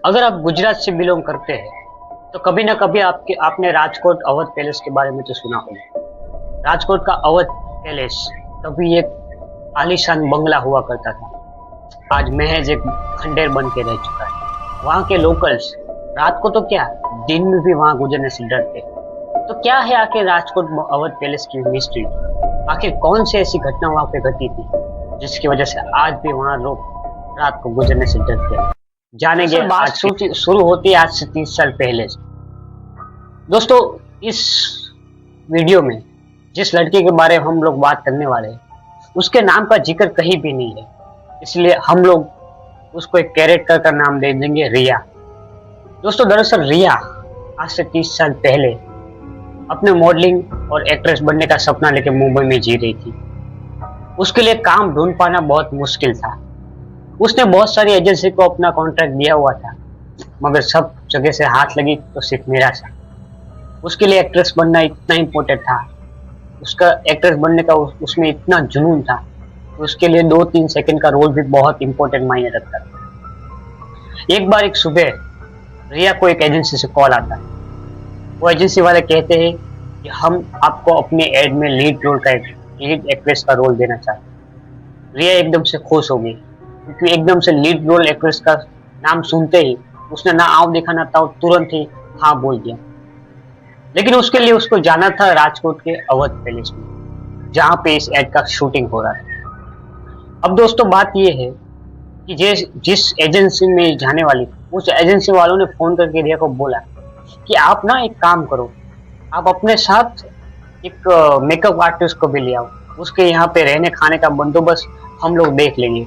अगर आप गुजरात से बिलोंग करते हैं तो कभी ना कभी आपने राजकोट अवध पैलेस के बारे में तो सुना होगा। राजकोट का अवध पैलेस कभी एक आलीशान बंगला हुआ करता था। आज महज एक खंडेर बन के रह चुका है। वहाँ के लोकल्स रात को तो क्या, दिन में भी वहाँ गुजरने से डरते। तो क्या है आखिर राजकोट अवध पैलेस की मिस्ट्री? आखिर कौन सी ऐसी घटना वहाँ पे घटी थी जिसकी वजह से आज भी वहाँ लोग रात को गुजरने से डरते हैं? जानेंगे। बात शुरू होती है आज से 30 साल पहले से। दोस्तों, इस वीडियो में जिस लड़की के बारे में हम लोग बात करने वाले हैं उसके नाम का जिक्र कहीं भी नहीं है, इसलिए हम लोग उसको एक कैरेक्टर का नाम दे देंगे, रिया। दोस्तों, दरअसल रिया आज से 30 साल पहले अपने मॉडलिंग और एक्ट्रेस बनने का सपना लेकर मुंबई में जी रही थी। उसके लिए काम ढूंढ पाना बहुत मुश्किल था। उसने बहुत सारी एजेंसी को अपना कॉन्ट्रैक्ट दिया हुआ था, मगर सब जगह से हाथ लगी तो सिर्फ मेरा था। उसके लिए एक्ट्रेस बनना इतना इम्पोर्टेंट था, उसका एक्ट्रेस बनने का उसमें इतना जुनून था, उसके लिए 2-3 सेकंड का रोल भी बहुत इम्पोर्टेंट मायने रखता था। एक बार एक सुबह रिया को एक एजेंसी से कॉल आता है। वो एजेंसी वाले कहते हैं कि हम आपको अपने एड में लीड एक्ट्रेस का रोल देना चाहते हैं। रिया एकदम से खुश हो गई, क्योंकि एकदम से लीड रोल एक्ट्रेस का नाम सुनते ही उसने ना आव देखा ना ताव, तुरंत ही हाँ बोल दिया। लेकिन उसके लिए उसको जाना था राजकोट के अवध पैलेस में, जहाँ पे इस एड का शूटिंग हो रहा था। अब दोस्तों, बात यह है कि जिस एजेंसी में जाने वाली थी, उस एजेंसी वालों ने फोन करके रिया को बोला कि आप ना एक काम करो, आप अपने साथ एक मेकअप आर्टिस्ट को भी ले आओ, उसके यहाँ पे रहने खाने का बंदोबस्त हम लोग देख लेंगे।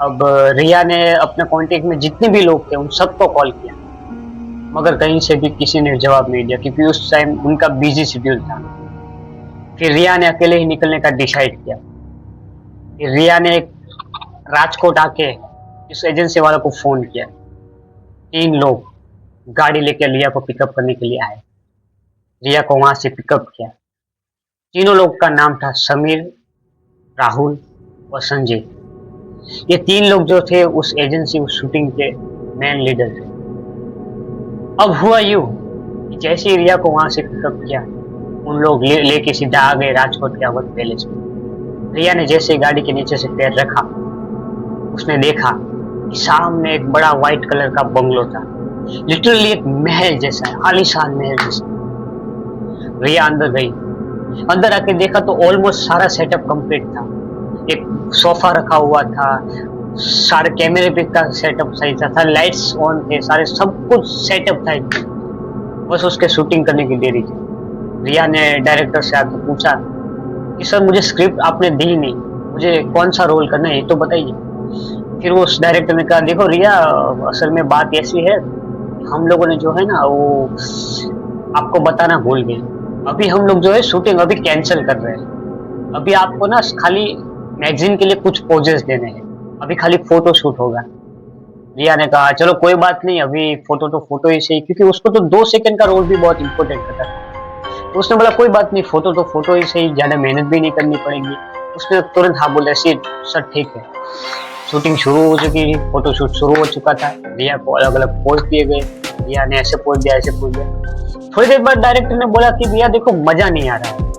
अब रिया ने अपने कांटेक्ट में जितने भी लोग थे उन सबको कॉल किया, मगर कहीं से भी किसी ने जवाब नहीं दिया, क्योंकि उस टाइम उनका बिजी शेड्यूल था। फिर रिया ने अकेले ही निकलने का डिसाइड किया। फिर रिया ने राजकोट आके इस एजेंसी वालों को फोन किया। 3 लोग गाड़ी लेकर रिया को पिकअप करने के लिए आए। रिया को वहां से पिकअप किया। तीनों लोग का नाम था समीर, राहुल और संजय। ये 3 लोग जो थे उस एजेंसी शूटिंग के मेन लीडर थे। अब हुआ यूं कि जैसे ही रिया को वहां से पिकअप किया, उन लोग लेके सीधा आ गए राजकोट के अवध पैलेस में। रिया ने जैसे ही गाड़ी के नीचे से पैर रखा, उसने देखा कि सामने एक बड़ा व्हाइट कलर का बंगलो था, लिटरली एक महल जैसा, आलीशान महल जैसा। रिया अंदर गई। अंदर आके देखा तो ऑलमोस्ट सारा सेटअप कंप्लीट था। एक सोफा रखा हुआ था, सारे कैमरे पे का सेटअप सही था, लाइट्स ऑन थे, सारे सब कुछ सेटअप था। बस उसके शूटिंग करने की देरी थी। रिया ने डायरेक्टर से आके पूछा कि सर, मुझे स्क्रिप्ट आपने दी नहीं, मुझे कौन सा रोल करना है ये तो बताइए। फिर वो उस डायरेक्टर ने कहा, देखो रिया, असल में बात ऐसी है, हम लोगों ने जो है ना वो आपको बताना भूल गए। अभी हम लोग जो है शूटिंग अभी कैंसिल कर रहे हैं। अभी आपको ना खाली मैगजीन के लिए कुछ पोजेस देने हैं, अभी खाली फोटो शूट होगा। रिया ने कहा, चलो कोई बात नहीं, अभी फोटो तो फोटो ही सही, क्योंकि उसको तो 2 सेकंड का रोल भी बहुत इंपॉर्टेंट था। तो उसने बोला कोई बात नहीं, फोटो तो फोटो ही सही, ज्यादा मेहनत भी नहीं करनी पड़ेगी। उसने तुरंत हाँ बोला, सर ठीक है। शूटिंग शुरू हो चुकी थी, फोटो शूट शुरू हो चुका था। रिया को अलग अलग पोज दिए गए। रिया ने ऐसे पोज दिया, ऐसे पोज दिया। थोड़ी देर बाद डायरेक्टर ने बोला कि रिया देखो, मजा नहीं आ रहा है,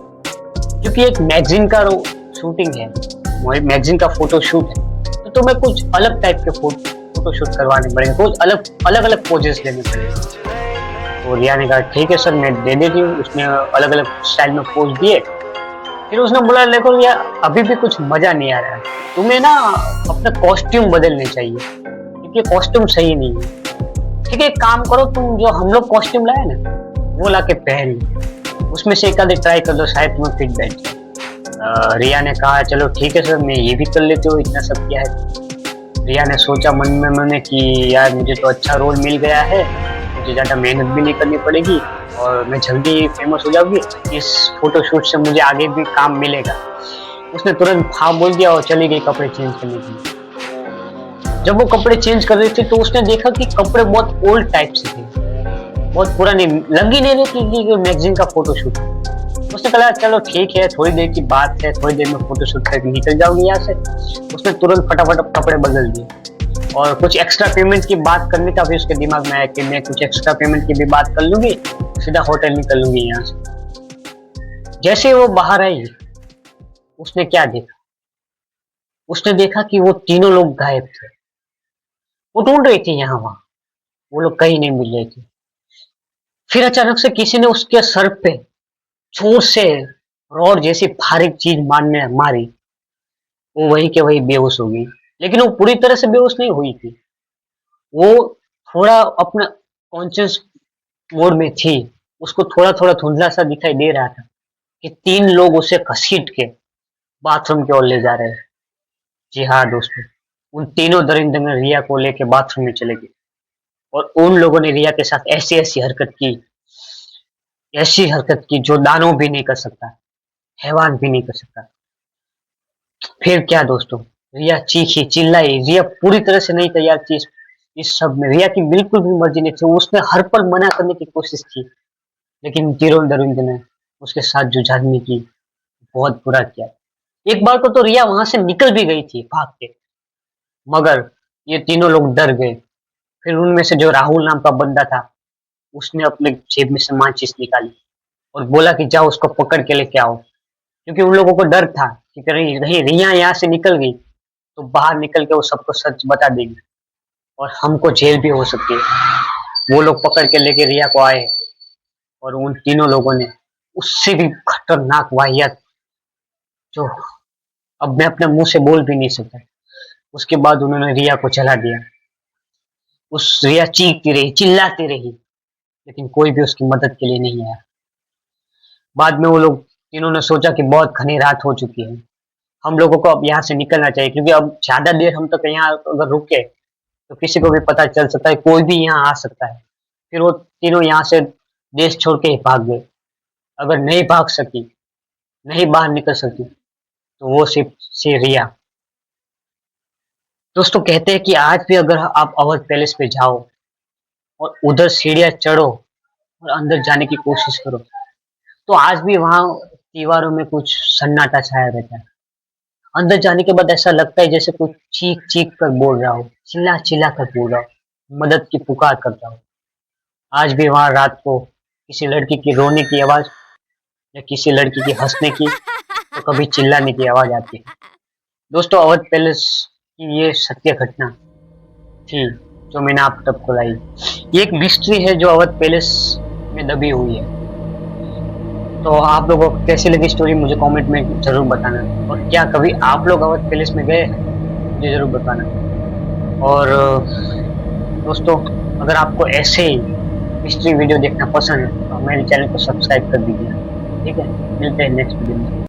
क्योंकि एक मैगजीन का शूटिंग है, मैगजीन का फोटो शूट है, तो तुम्हें कुछ अलग टाइप के फोटो शूट करवाने पड़ेंगे, कुछ अलग अलग पोजेस लेने पड़ेंगे। तो रिया ने कहा ठीक है सर, मैं दे देती हूँ। उसने अलग अलग स्टाइल में पोज दिए। फिर उसने बोला, देखो रिया, अभी भी कुछ मजा नहीं आ रहा है, तुम्हें ना अपना कॉस्ट्यूम बदलने चाहिए, क्योंकि कॉस्ट्यूम सही नहीं है। ठीक है, एक काम करो, तुम जो हम लोग कॉस्ट्यूम लाए ना वो ला के पहन लो, उसमें से एक आधे ट्राई कर लो, शायद तुम्हें फिट बैठ जाए। रिया ने कहा चलो ठीक है सर, मैं ये भी कर लेती हूँ, इतना सब किया है। रिया ने सोचा मन में कि यार मुझे तो अच्छा रोल मिल गया है, मुझे ज़्यादा मेहनत भी नहीं करनी पड़ेगी और मैं जल्दी फेमस हो जाऊंगी, इस फोटोशूट से मुझे आगे भी काम मिलेगा। उसने तुरंत हाँ बोल दिया और चली गई कपड़े चेंज करने के लिए। जब वो कपड़े चेंज कर रही थी तो उसने देखा कि कपड़े बहुत ओल्ड टाइप से थे, बहुत पुरानी, लग ही नहीं रही कि मैगजीन का फोटोशूट। उसने कहा चलो ठीक है, थोड़ी देर की बात है, थोड़ी देर में फोटोशूट करके निकल जाऊंगी यहाँ से। उसने तुरंत फटाफट कपड़े बदल दिए। और कुछ एक्स्ट्रा पेमेंट की बात करने का भी उसके दिमाग में आया कि मैं कुछ एक्स्ट्रा पेमेंट की भी बात कर लूंगी, सीधा होटल निकल लूंगी यहाँ से। जैसे वो बाहर आई, उसने क्या देखा? उसने देखा कि वो तीनों लोग गायब थे। वो ढूंढ रही थी यहाँ वहां, वो लोग कहीं नहीं मिल रहे थे। फिर अचानक से किसी ने उसके सर पे जोर से रॉड जैसी भारी चीज मारने मारी। वो वही के वही बेहोश हो गई, लेकिन वो पूरी तरह से बेहोश नहीं हुई थी। वो थोड़ा अपना कॉन्शियस मोड में थी। उसको थोड़ा थोड़ा धुंधला सा दिखाई दे रहा था कि तीन लोग उसे घसीट के बाथरूम की ओर ले जा रहे हैं। जी हाँ दोस्तों, उन तीनों दरिंदे में रिया को लेके बाथरूम में चले गए और उन लोगों ने रिया के साथ ऐसी ऐसी हरकत की जो दानव भी नहीं कर सकता, हैवान भी नहीं कर सकता। फिर क्या दोस्तों, रिया चीखी चिल्लाई। रिया पूरी तरह से नहीं तैयार थी इस सब में। रिया की बिल्कुल भी मर्जी नहीं थी। उसने हर पल मना करने की कोशिश की, लेकिन तीरों दरिंदे ने उसके साथ जुझारने की बहुत बुरा किया। एक बार को तो रिया वहां से निकल भी गई थी भाग के, मगर ये तीनों लोग डर गए। फिर उनमें से जो राहुल नाम का बंदा था, उसने अपने जेब में से माचिस निकाली और बोला कि जाओ उसको पकड़ के लेके आओ। क्योंकि उन लोगों को डर था कि कहीं नहीं रिया यहाँ से निकल गई तो बाहर निकल के वो सबको सच बता देगी और हमको जेल भी हो सकती है। वो लोग पकड़ के लेके रिया को आए और उन तीनों लोगों ने उससे भी खतरनाक वाहियात, जो अब मैं अपने मुंह से बोल भी नहीं सकता, उसके बाद उन्होंने रिया को जला दिया। उस रिया चीखती रही, चिल्लाती रही, लेकिन कोई भी उसकी मदद के लिए नहीं आया। बाद में वो लोग तीनों ने सोचा कि बहुत घनी रात हो चुकी है, हम लोगों को अब यहाँ से निकलना चाहिए, क्योंकि अब ज्यादा देर हम तक यहाँ अगर रुके तो किसी को भी पता चल सकता है, कोई भी यहाँ आ सकता है। फिर वो तीनों यहाँ से देश छोड़ के ही भाग गए। अगर नहीं भाग सकी, नहीं बाहर निकल सकी, तो वो सिर्फ से रिया। दोस्तों कहते हैं कि आज भी अगर आप अवध पैलेस पे जाओ और उधर सीढ़ियां चढ़ो और अंदर जाने की कोशिश करो, तो आज भी वहां दीवारों में कुछ सन्नाटा छाया रहता है। अंदर जाने के बाद ऐसा लगता है जैसे कुछ चीख चीख कर बोल रहा हो, चिल्ला चिल्ला कर बोल रहा हो, मदद की पुकार करता हो। आज भी वहां रात को किसी लड़की की रोने की आवाज या किसी लड़की की हंसने की, तो कभी चिल्लाने की आवाज आती है। दोस्तों अवध पैलेस की ये सत्य घटना थी जो मैंने आप तक को लाई। ये एक मिस्ट्री है जो अवध पैलेस में दबी हुई है। तो आप लोगों को कैसी लगी स्टोरी मुझे कमेंट में जरूर बताना, और क्या कभी आप लोग अवध पैलेस में गए हैं मुझे जरूर बताना। और दोस्तों अगर आपको ऐसे ही मिस्ट्री वीडियो देखना पसंद है तो मेरे चैनल को सब्सक्राइब कर दीजिए। ठीक है, मिलते हैं नेक्स्ट वीडियो में।